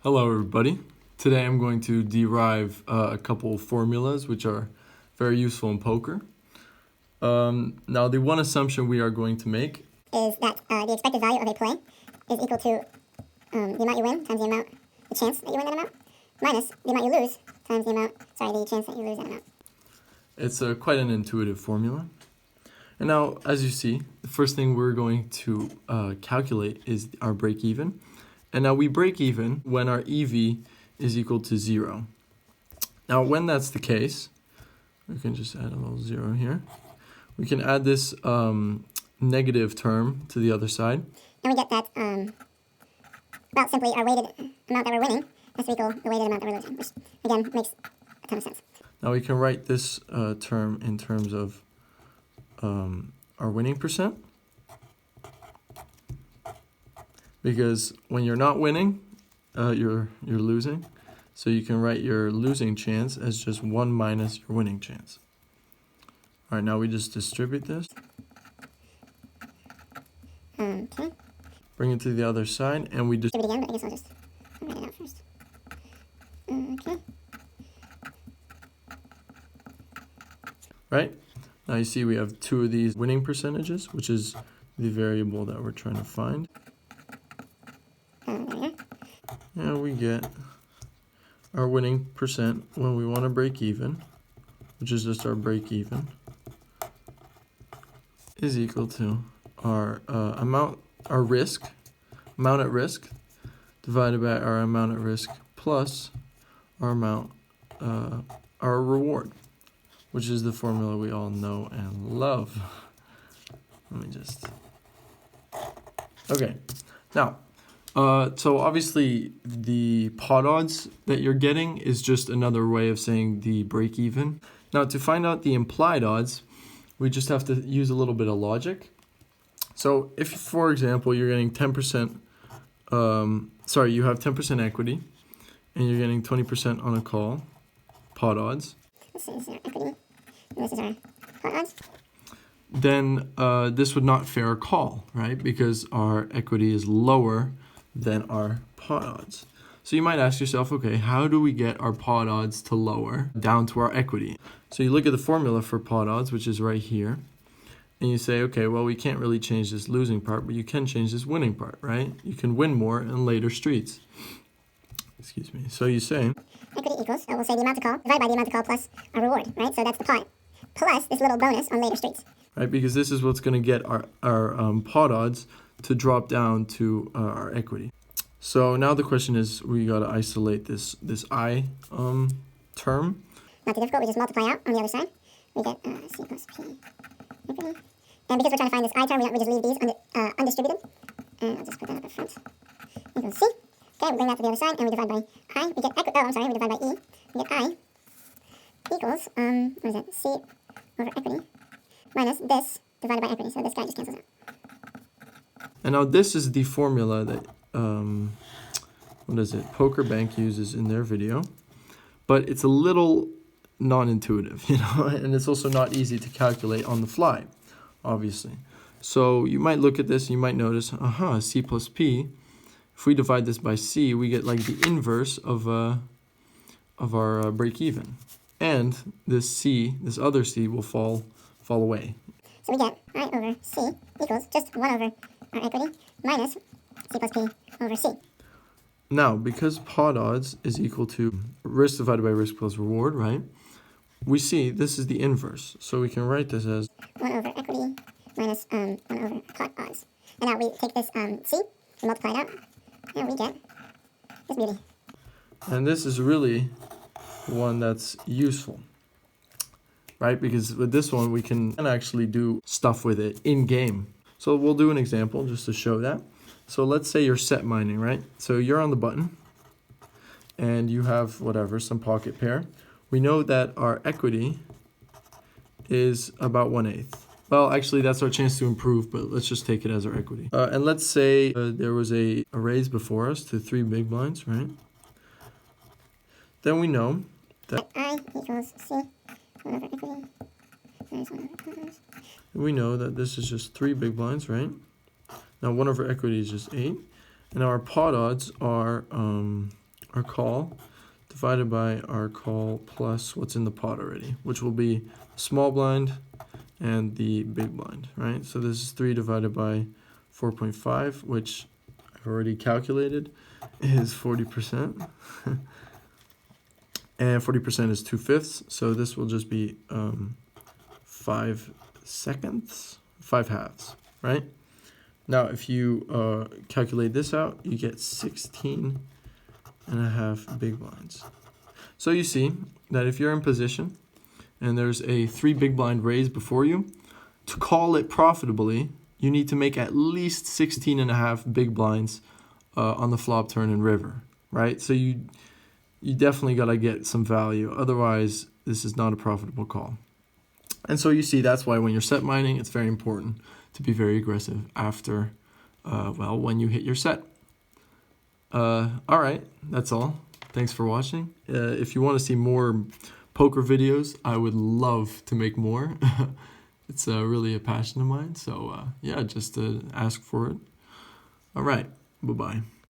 Hello everybody. Today I'm going to derive a couple formulas which are very useful in poker. Now the one assumption we are going to make is that the expected value of a play is equal to the amount you win times the chance that you win that amount, minus the amount you lose times the chance that you lose that amount. It's quite an intuitive formula. And now, as you see, the first thing we're going to calculate is our break even. And now we break even when our EV is equal to 0. Now, when that's the case, we can just add a little 0 here. We can add this negative term to the other side. And we get that, simply our weighted amount that we're winning has to equal the weighted amount that we're losing, which, again, makes a ton of sense. Now we can write this term in terms of our winning percent. Because when you're not winning, you're losing. So you can write your losing chance as just 1 minus your winning chance. All right, now we just distribute this. Okay. Bring it to the other side, and we distribute again, but I guess I'll just write it out first. Okay. Right? Now you see we have 2 of these winning percentages, which is the variable that we're trying to find. And we get our winning percent when we want to break even, which is just our break even, is equal to our amount at risk, divided by our amount at risk plus our our reward, which is the formula we all know and love. Let me just, okay, now, so obviously the pot odds that you're getting is just another way of saying the break even. Now to find out the implied odds, we just have to use a little bit of logic. So if, for example, you're getting 10%, you have 10% equity, and you're getting 20% on a call, pot odds. This is our equity, and this is our pot odds. Then this would not fare a call, right? Because our equity is lower than our pot odds. So you might ask yourself, okay, how do we get our pot odds to lower down to our equity? So you look at the formula for pot odds, which is right here, and you say, okay, well, we can't really change this losing part, but you can change this winning part, right? You can win more in later streets. Excuse me. So you say equity equals, we'll say the amount to call divided by the amount to call plus our reward, right? So that's the pot, plus this little bonus on later streets. Right, because this is what's going to get our pot odds to drop down to our equity. So now the question is, we got to isolate this I term. Not too difficult, we just multiply out on the other side. We get C plus P equity. And because we're trying to find this I term, we just leave these undistributed. And I'll just put that up front. Equals C. Okay, we bring that to the other side, and we divide by I. We get we divide by E. We get I equals, what is that, C over equity minus this divided by equity. So this guy just cancels out. And now this is the formula that, Poker Bank uses in their video. But it's a little non-intuitive, and it's also not easy to calculate on the fly, obviously. So you might look at this and you might notice, C plus P. If we divide this by C, we get like the inverse of our break even. And this other C will fall away. So we get I over C equals just 1 over our equity minus C plus P over C. Now, because pot odds is equal to risk divided by risk plus reward, right? We see this is the inverse. So we can write this as 1 over equity minus 1 over pot odds. And now we take this C and multiply it out, and we get this beauty. And this is really one that's useful, right? Because with this one, we can actually do stuff with it in game. So we'll do an example just to show that. So let's say you're set mining, right? So you're on the button and you have some pocket pair. We know that our equity is about 1/8. Well, actually that's our chance to improve, but let's just take it as our equity. And let's say there was a raise before us to 3 big blinds, right? Then we know that I equals C 1 over equity minus 1 over pot odds. We know that this is just 3 big blinds, right? Now 1 over equity is just 8. And our pot odds are our call divided by our call plus what's in the pot already, which will be small blind and the big blind, right? So this is 3 divided by 4.5, which I've already calculated is 40%. And 40% is 2/5, so this will just be 5 seconds, 5 halves, right? Now, if you calculate this out, you get 16.5 big blinds. So you see that if you're in position and there's a 3 big blind raise before you, to call it profitably, you need to make at least 16.5 big blinds on the flop, turn, and river, right? So you definitely got to get some value. Otherwise, this is not a profitable call. And so you see that's why when you're set mining, it's very important to be very aggressive after, when you hit your set. All right, that's all. Thanks for watching. If you want to see more poker videos, I would love to make more. It's really a passion of mine. So yeah, just ask for it. All right, bye-bye.